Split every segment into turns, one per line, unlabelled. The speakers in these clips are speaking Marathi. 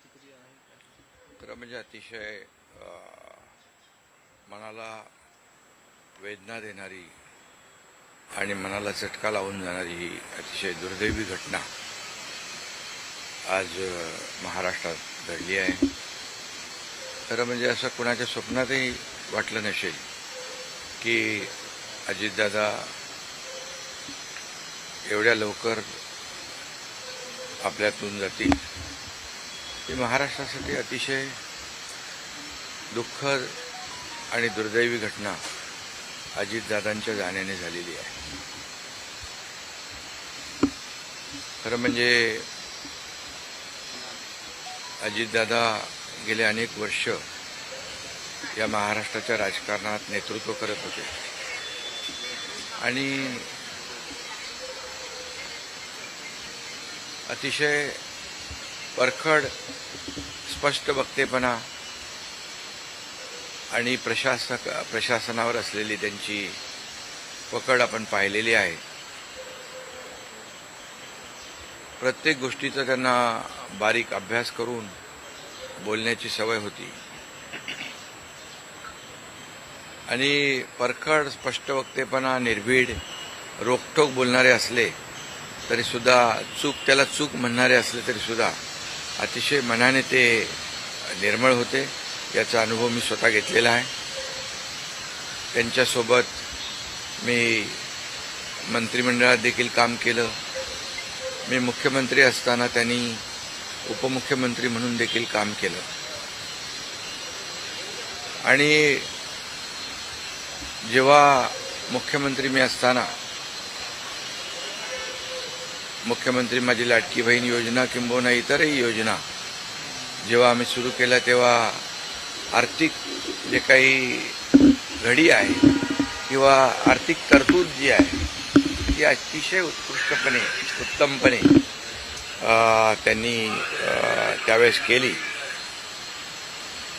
प्रतिक्रिया आहे काय?
खरं म्हणजे अतिशय मनाला वेदना देणारी आणि मनाला चटका लावून जाणारी ही अतिशय दुर्दैवी घटना आज महाराष्ट्रात घडली आहे. खरं म्हणजे असं कुणाच्या स्वप्नातही वाटलं नसेल की अजितदादा एवढ्या लवकर आपल्यातून जातील. ही महाराष्ट्रासाठी अतिशय दुःखद आणि दुर्दैवी घटना अजितदादांच्या जाण्याने झालेली आहे. खरं म्हणजे अजितदादा गेले अनेक वर्ष या महाराष्ट्राच्या राजकारणात नेतृत्व करत होते आणि अतिशय परखड स्पष्ट वक्तेपणा आणि प्रशासनावर असलेली त्यांची पकड आपण पाहिलेली आहे. प्रत्येक गोष्टीचा त्यांना बारीक अभ्यास करून बोलण्याची सवय होती आणि परखड स्पष्ट वक्तेपणा, निर्भीड, रोखठोक बोलणारे असले तरी सुद्धा त्याला चूक म्हणणारे असले तरी सुद्धा अतिशय मनाने ते निर्मळ होते. याचा अनुभव मी स्वतः घेतलेला आहे. त्यांच्यासोबत मी मंत्रिमंडळात देखील काम केलं. मी मुख्यमंत्री असताना त्यांनी उपमुख्यमंत्री म्हणून देखील काम केलं आणि जेव्हा मुख्यमंत्री मी असताना मुख्यमंत्री माझी लाडकी बहीण योजना किंबहुना इतरही योजना जेव्हा आम्ही सुरू केल्या तेव्हा आर्थिक जे काही घडी आहे किंवा आर्थिक तरतूद जी आहे ती अतिशय उत्तमपणे त्यांनी त्यावेळेस केली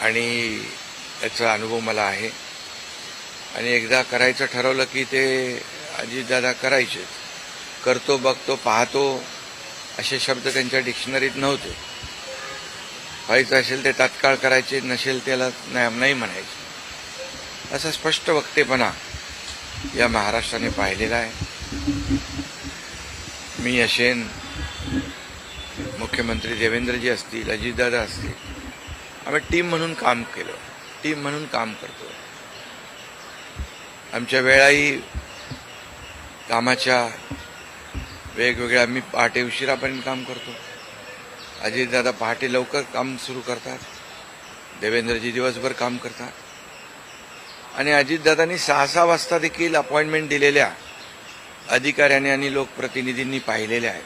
आणि याचा अनुभव मला आहे. आणि एकदा करायचं ठरवलं की ते अजितदादा करायचे. करतो, बघतो, पाहतो असे शब्द त्यांच्या डिक्शनरीत नव्हते. व्हायचं असेल ते तात्काळ करायचे, नसेल त्याला नाही म्हणायचे. असा स्पष्ट वक्तेपणा या महाराष्ट्राने पाहिलेला आहे. मी असेन, मुख्यमंत्री देवेंद्रजी असतील, अजितदादा असतील, आम्ही टीम म्हणून काम केलं, टीम म्हणून काम करतो. आमच्या वेळाही कामाच्या वेगवेगळ्या, आम्ही पहाटे उशिरापर्यंत काम करतो. अजितदादा पहाटे लवकर काम सुरू करतात, देवेंद्रजी दिवसभर काम करतात. आणि अजितदादांनी 6-6 वाजता देखील अपॉइंटमेंट दिलेल्या अधिकाऱ्यांनी आणि लोकप्रतिनिधींनी पाहिलेल्या आहेत.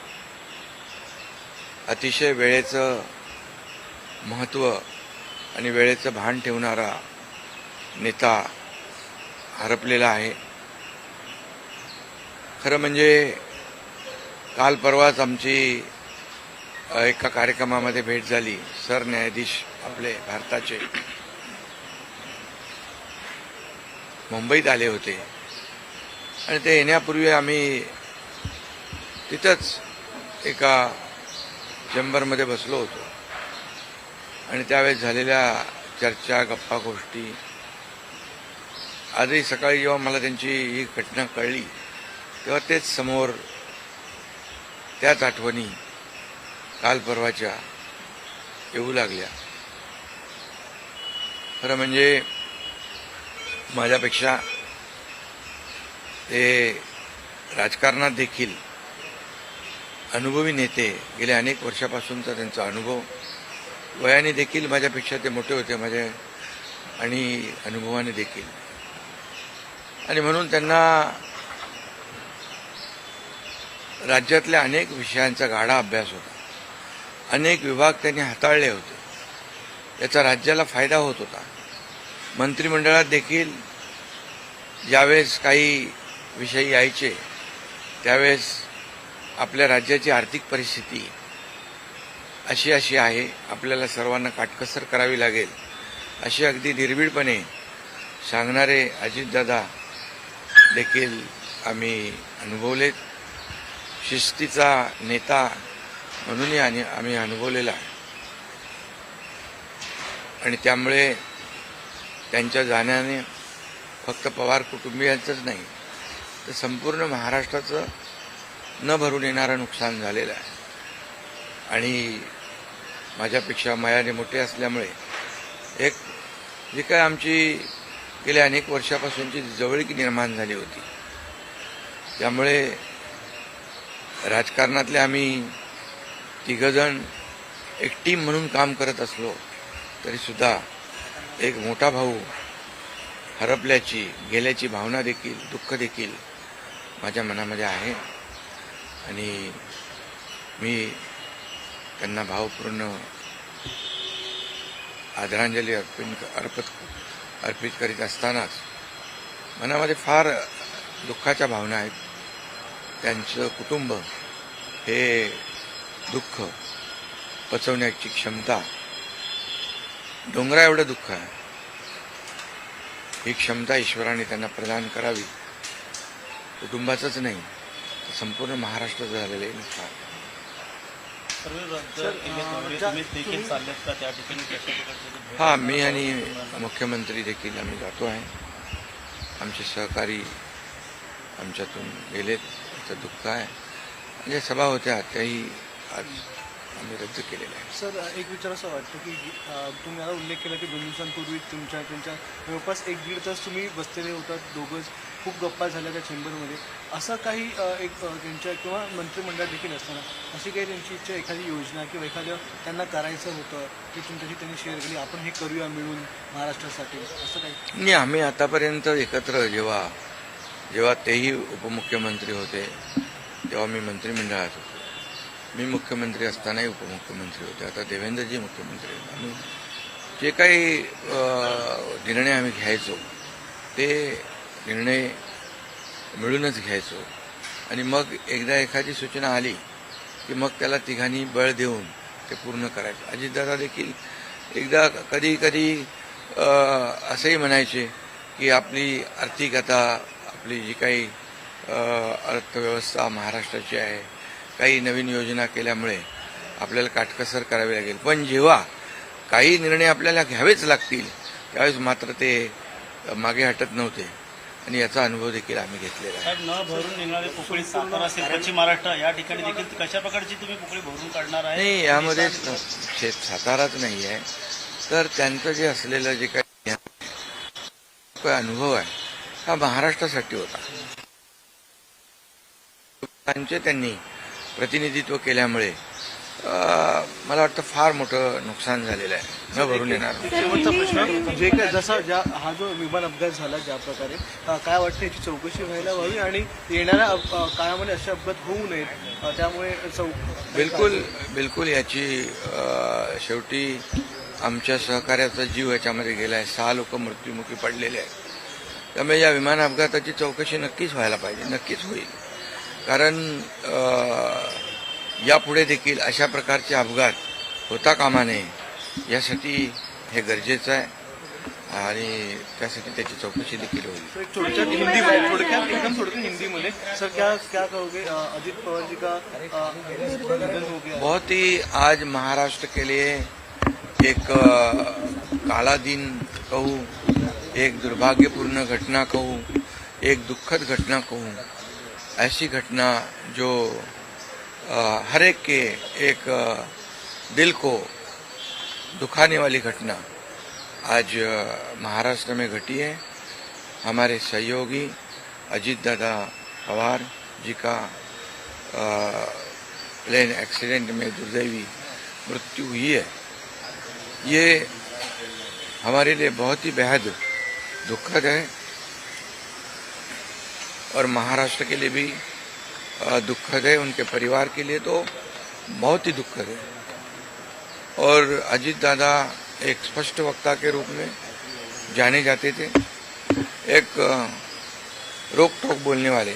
अतिशय वेळेचं महत्त्व आणि वेळेचं भान ठेवणारा नेता हरपलेला आहे. खरं म्हणजे काल परवाच आमची एका कार्यक्रमामध्ये भेट झाली. सरन्यायाधीश आपले भारताचे मुंबईत आले होते आणि ते येण्यापूर्वी आम्ही तिथंच एका चेंबरमध्ये बसलो होतो आणि त्यावेळेस झालेल्या चर्चा, गप्पा गोष्टी, आजही सकाळी जेव्हा मला त्यांची ही घटना कळली तेव्हा तेच समोर त्याच आठवणी काल परवाच्या येऊ लागल्या. खरं म्हणजे माझ्यापेक्षा ते राजकारणात देखील अनुभवी नेते, गेल्या अनेक वर्षापासूनचा त्यांचा अनुभव, वयाने देखील माझ्यापेक्षा ते मोठे होते माझ्या आणि अनुभवाने देखील. आणि म्हणून त्यांना राज्यातल्या अनेक विषयांचा गाढा अभ्यास होता. अनेक विभाग त्यांनी हाताळले होते. याचा राज्याला फायदा होत होता. मंत्रिमंडळात देखील ज्यावेळेस काही विषय यायचे त्यावेळेस आपल्या राज्याची आर्थिक परिस्थिती अशी आहे, आपल्याला सर्वांना काटकसर करावी लागेल, अशी अगदी निर्भीडपणे सांगणारे अजितदादा देखील आम्ही अनुभवलेत. शिस्तीचा नेता म्हणूनही आम्ही अनुभवलेला आहे. आणि त्यामुळे त्यांच्या जाण्याने फक्त पवार कुटुंबियांचंच नाही तर संपूर्ण महाराष्ट्राचं न भरून येणारं नुकसान झालेलं आहे. आणि माझ्यापेक्षा वयाने मोठे असल्यामुळे एक जी काय आमची गेल्या अनेक वर्षापासूनची जवळीक निर्माण झाली होती, त्यामुळे राजकारणातले आम्ही तिघजण एक टीम म्हणून काम करत असलो तरीसुद्धा एक मोठा भाऊ हरपल्याची गेल्याची भावना देखील, दुःख देखील माझ्या मनामध्ये आहे. आणि मी त्यांना भावपूर्ण आदरांजली अर्पित करीत असतानाच मनामध्ये फार दुःखाच्या भावना आहेत. त्यांचं कुटुंब हे दुःख पचवण्याची क्षमता, डोंगरा एवढं दुःख आहे, ही क्षमता ईश्वराने त्यांना प्रदान करावी. कुटुंबाचंच नाही तर संपूर्ण महाराष्ट्राचं झालेलं आहे नुकसान. हा, मी आणि मुख्यमंत्री देखील आम्ही जातो आहे. आमचे सहकारी आमच्यातून गेलेत, त्याचं दुःख आहे. म्हणजे सभा होत्या त्याही आज आम्ही रद्द केलेल्या आहे.
सर, एक विचार असं वाटतं की तुम्ही आता उल्लेख केला की 2 दिवसांपूर्वी त्यांच्या जवळपास 1-1.5 तास तुम्ही बसलेले होतात दोघंच, खूप गप्पा झाल्या त्या चेंबरमध्ये. असं काही एक त्यांच्या किंवा मंत्रिमंडळात देखील असताना अशी काही त्यांची इच्छा, एखादी योजना किंवा एखादं त्यांना करायचं होतं की तुमच्याशी त्यांनी शेअर केली, आपण हे करूया मिळून महाराष्ट्रासाठी, असं काही?
नाही, आम्ही आतापर्यंत एकत्र जेव्हा तेही उपमुख्यमंत्री होते तेव्हा मी मंत्रिमंडळात होतो. मी मुख्यमंत्री असतानाही उपमुख्यमंत्री होते. आता देवेंद्रजी मुख्यमंत्री होते. आम्ही जे काही निर्णय आम्ही घ्यायचो ते निर्णय मिळूनच घ्यायचो. आणि मग एकदा एखादी सूचना आली की मग त्याला तिघांनी बळ देऊन ते पूर्ण करायचं. अजितदादा देखील एकदा कधी असंही म्हणायचे की आपली आर्थिकता, आपली जी काही अर्थव्यवस्था महाराष्ट्राची आहे, काही नवीन योजना केल्यामुळे आपल्याला काटकसर करावी लागेल, पण जेव्हा काही निर्णय आपल्याला घ्यावेच लागतील त्यावेळेस मात्र ते मागे हटत नव्हते. आणि याचा अनुभव देखील आम्ही घेतलेला आहे.
न भरून निघणारे पोकळी सातारा असेल, पश्चिम महाराष्ट्र या ठिकाणी देखील कशा प्रकारची तुम्ही पोकळी भरून काढणार आहे?
नाही, यामध्ये साताराच नाही आहे तर त्यांचं जे असलेलं जे काही अनुभव आहे हा महाराष्ट्रासाठी होता. त्यांनी प्रतिनिधित्व केल्यामुळे मला वाटतं फार मोठं नुकसान झालेलं आहे, न भरून येणार.
शेवटचा प्रश्न, जे काय जसा हा जो विमान अपघात झाला ज्या प्रकारे, काय वाटतं याची चौकशी व्हायला हवी आणि येणाऱ्या काळामध्ये असे अपघात होऊ नयेत, त्यामुळे
बिलकुल याची शेवटी आमच्या सहकार्याचा जीव याच्यामध्ये गेला आहे. 6 लोक मृत्युमुखी पडलेले आहेत. त्यामुळे या विमान अपघाताची चौकशी नक्कीच व्हायला पाहिजे, नक्कीच होईल. कारण यापुढे देखील अशा प्रकारचे अपघात होता कामा नये, यासाठी हे गरजेचं आहे आणि त्यासाठी त्याची चौकशी देखील होईल.
थोडक्यात हिंदीमध्ये सर, क्या कहोगे? अजित पवार जी का निधन हो गया.
बहुत ही आज महाराष्ट्र के लिए एक काला दिन कहूँ, एक दुर्भाग्यपूर्ण घटना कहूँ, एक दुखद घटना कहूँ, ऐसी घटना जो हर एक के एक दिल को दुखाने वाली घटना आज महाराष्ट्र में घटी है. हमारे सहयोगी अजीत दादा पवार जी का प्लेन एक्सीडेंट में दुर्दैवी मृत्यु हुई है. ये हमारे लिए बहुत ही बेहद दुखद है और महाराष्ट्र के लिए भी दुखद है, उनके परिवार के लिए तो बहुत ही दुखद है. और अजीत दादा एक स्पष्ट वक्ता के रूप में जाने जाते थे, एक रोक टोक बोलने वाले.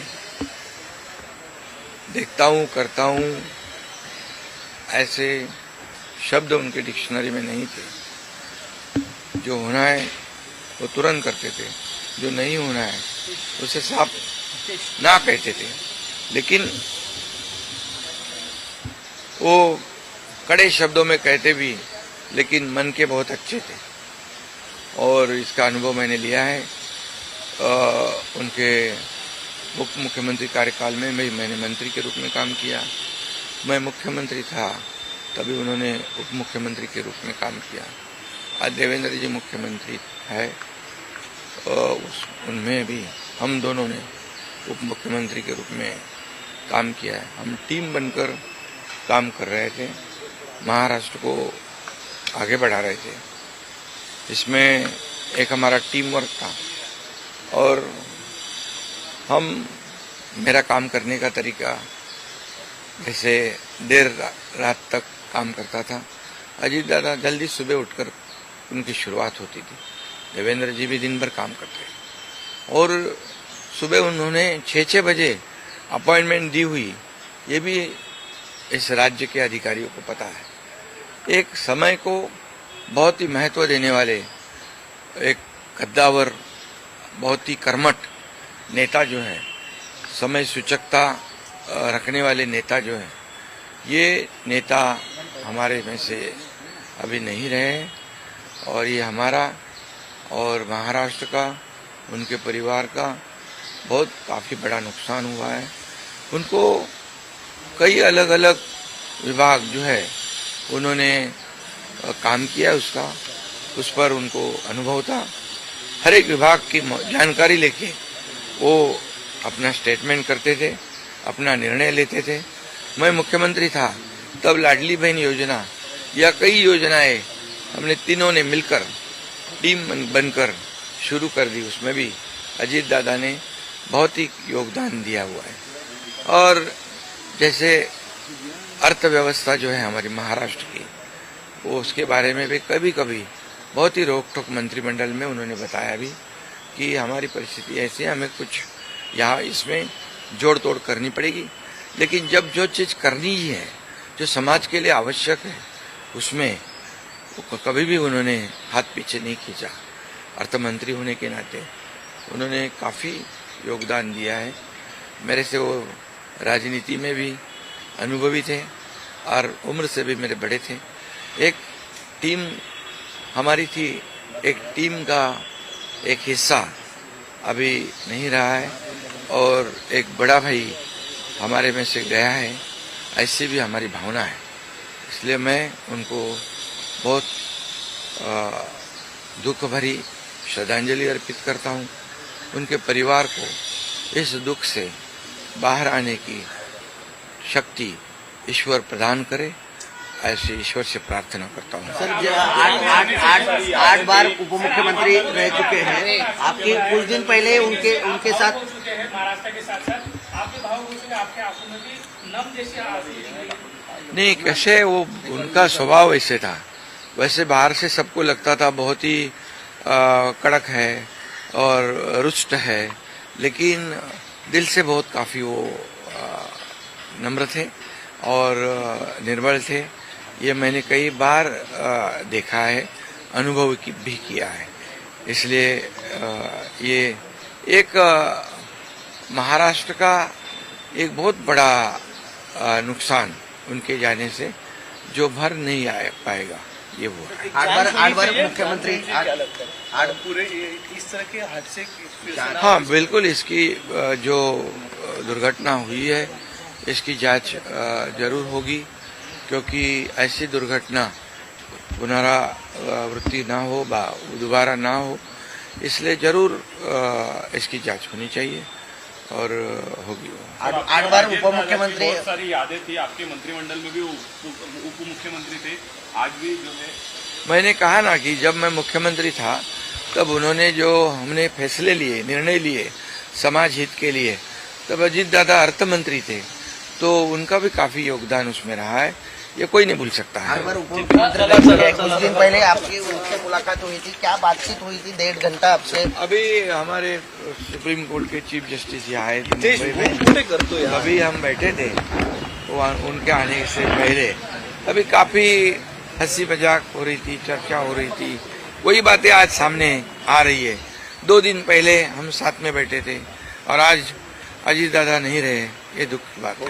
देखता हूँ, करता हूँ, ऐसे शब्द उनके डिक्शनरी में नहीं थे. जो होना है वो तुरंत करते थे, जो नहीं होना है उसे साफ ना कहते थे. लेकिन वो कड़े शब्दों में कहते भी, लेकिन मन के बहुत अच्छे थे. और इसका अनुभव मैंने लिया है। उनके उप मुख्यमंत्री कार्यकाल में मैंने मंत्री के रूप में काम किया। मैं मुख्यमंत्री था तभी उन्होंने उप मुख्यमंत्री के रूप में काम किया। आज देवेंद्र जी मुख्यमंत्री है, उनमें भी हम दोनों ने उप मुख्यमंत्री के रूप में काम किया है। हम टीम बनकर काम कर रहे थे, महाराष्ट्र को आगे बढ़ा रहे थे। इसमें एक हमारा टीम वर्क था और मेरा काम करने का तरीका जैसे देर रात तक काम करता था। अजीत दादा जल्दी सुबह उठकर उनकी शुरुआत होती थी। देवेंद्र जी भी दिन भर काम करते और सुबह उन्होंने 6 बजे अपॉइंटमेंट दी हुई, ये भी इस राज्य के अधिकारियों को पता है। एक समय को बहुत ही महत्व देने वाले, एक कद्दावर, बहुत ही कर्मठ नेता जो है, समय सूचकता रखने वाले नेता जो है, ये नेता हमारे में से अभी नहीं रहे और ये हमारा और महाराष्ट्र का, उनके परिवार का बहुत काफ़ी बड़ा नुकसान हुआ है। उनको कई अलग अलग विभाग जो है उन्होंने काम किया, उस पर उनको अनुभव था। हर एक विभाग की जानकारी लेके वो अपना स्टेटमेंट करते थे, अपना निर्णय लेते थे। मैं मुख्यमंत्री था तब लाडली बहन योजना या कई योजनाएं हमने तीनों ने मिलकर टीम बनकर शुरू कर दी। उसमें भी अजीत दादा ने बहुत ही योगदान दिया हुआ है। और जैसे अर्थव्यवस्था जो है हमारी महाराष्ट्र की, वो उसके बारे में भी कभी कभी बहुत ही रोक टोक मंत्रिमंडल में उन्होंने बताया भी कि हमारी परिस्थिति ऐसी है, हमें कुछ यहाँ इसमें जोड़ तोड़ करनी पड़ेगी। लेकिन जब जो चीज़ करनी ही है, जो समाज के लिए आवश्यक है, उसमें कभी भी उन्होंने हाथ पीछे नहीं खींचा। अर्थमंत्री होने के नाते उन्होंने काफ़ी योगदान दिया है। मेरे से वो राजनीति में भी अनुभवी थे और उम्र से भी मेरे बड़े थे। एक टीम हमारी थी, एक टीम का एक हिस्सा अभी नहीं रहा है और एक बड़ा भाई हमारे में से गया है, ऐसी भी हमारी भावना है। इसलिए मैं उनको बहुत दुख भरी श्रद्धांजलि अर्पित करता हूँ। उनके परिवार को इस दुख से बाहर आने की शक्ति ईश्वर प्रदान करे, ऐसे ईश्वर से प्रार्थना करता हूँ।
सर, आठ बार उप मुख्यमंत्री रह चुके हैं। आपके कुछ दिन पहले उनके साथ
महाराष्ट्र के साथ साथ आपके भाव आपके आंखों में भी नम जैसी आंसू
नहीं, कैसे वो उनका स्वभाव ऐसे था। वैसे बाहर से सबको लगता था बहुत ही कड़क है और रुष्ट है, लेकिन दिल से बहुत काफ़ी वो नम्र थे और निर्मल थे। ये मैंने कई बार देखा है, अनुभव भी किया है। इसलिए ये एक महाराष्ट्र का एक बहुत बड़ा नुकसान उनके जाने से जो भर नहीं आ पाएगा, ये वो है।
आठ बार मुख्यमंत्री
पूरे इस तरह के हादसे
हाँ, बिल्कुल। इसकी जो दुर्घटना हुई है, इसकी जांच जरूर होगी, क्योंकि ऐसी दुर्घटना पुनरावृत्ति ना हो, दोबारा ना हो, इसलिए जरूर इसकी जांच होनी चाहिए और होगी।
8 बार उप मुख्यमंत्री,
बहुत सारी यादें थी आपके मंत्रिमंडल में भी, उप मुख्यमंत्री थे, आज भी जो है।
मैंने कहा ना कि जब मैं मुख्यमंत्री था तब उन्होंने जो हमने फैसले लिए, निर्णय लिए समाज हित के लिए, तब अजीत दादा अर्थ मंत्री थे, तो उनका भी काफी योगदान उसमें रहा है। ये कोई नहीं भूल सकता है।
8 बार उप मुख्यमंत्री रह चुके हैं। कुछ दिन पहले आपकी उनसे मुलाकात हुई थी, क्या बातचीत हुई थी? 1.5 घंटा आपसे।
अभी हमारे सुप्रीम कोर्ट के चीफ जस्टिस यहाँ आए थे मुंबई में, अभी हम बैठे थे उनके आने से पहले। अभी काफी हंसी मजाक हो रही थी, चर्चा हो रही थी, वही बातें आज सामने आ रही है। 2 दिन पहले हम साथ में बैठे थे और आज अजीत दादा नहीं रहे, ये दुख की बात है।